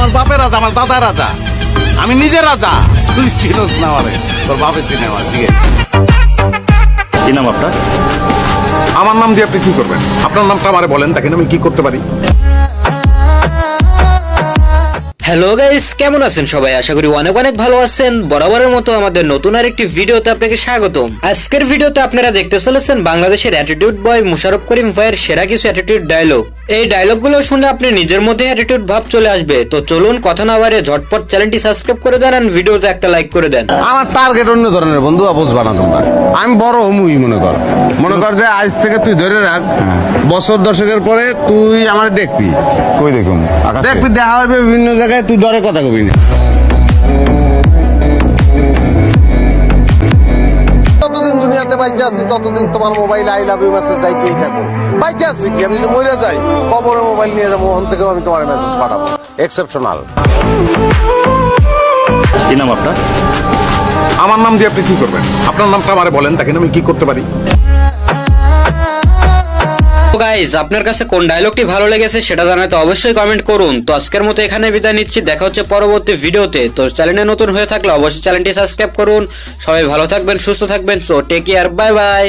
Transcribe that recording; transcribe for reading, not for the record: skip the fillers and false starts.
আমার বাপের রাজা, আমার দাদা রাজা, আমি নিজে রাজা। তুই চিনোস না আমারে, তোর বাপের চিনে আমার। ঠিক আছে, কি নাম আপনার? আমার নাম দিয়ে আপনি কি করবেন? আপনার নামটা আমারে বলেন, দেখেন আমি কি করতে পারি। হ্যালো গাইস, কেমন আছেন সবাই? আশা করি অনেক অনেক ভালো আছেন। বরাবরের মতো আমাদের নতুন আরেকটি ভিডিওতে আপনাকে স্বাগতম। আজকের ভিডিওতে আপনারা দেখতে চলেছেন বাংলাদেশের অ্যাটিটিউড বয় মুশারফ করিম ভাইয়ের সেরা কিছু অ্যাটিটিউড ডায়লগ। এই ডায়লগগুলো শুনে আপনি নিজের মধ্যে অ্যাটিটিউড ভাব চলে আসবে। তো চলুন কথা না বাড়িয়ে ঝটপট চ্যানেলটি সাবস্ক্রাইব করে দেন আর ভিডিওতে একটা লাইক করে দেন। আমার টার্গেট অন্য ধরনের বন্ধু, অবুঝ বানা তোমরা। আমি বড় হমুই মনে কর যে আজ থেকে তুই ধরে রাখ, বছর দশকের পরে তুই আমার দেখবি। কই দেখুন আকাশ দেখবি, দেখা হবে বিভিন্ন জায়গায়, তুই ডরে কথা কবি না। যতদিন দুনিয়াতে বাইচে আছি ততদিন তোমার mobile I love you message যাইতেই থাকো। বাইচে আছি কি, আমি যদি মরে যাই কবরে মোবাইল নিয়ে যাবো, ওখান থেকেও আমি তোমার মেসেজ পাঠাবো। এক্সেপশনাল। কি নাম আপনার? আমার নাম দিয়ে আপনি কি করবেন? আপনার নামটা আমারে বলেন, দেখেন আমি কি করতে পারি। তো গাইস, আপনার কাছে কোন ডায়লগটি ভালো লেগেছে সেটা জানাতে অবশ্যই কমেন্ট করুন। তো আজকের মতো এখানে বিদায় নিচ্ছি, দেখা হচ্ছে পরবর্তী ভিডিওতে। তো চ্যানেলে নতুন হয়ে থাকলে অবশ্যই চ্যানেলটি সাবস্ক্রাইব করুন। সবাই ভালো থাকবেন, সুস্থ থাকবেন। So take care, bye by.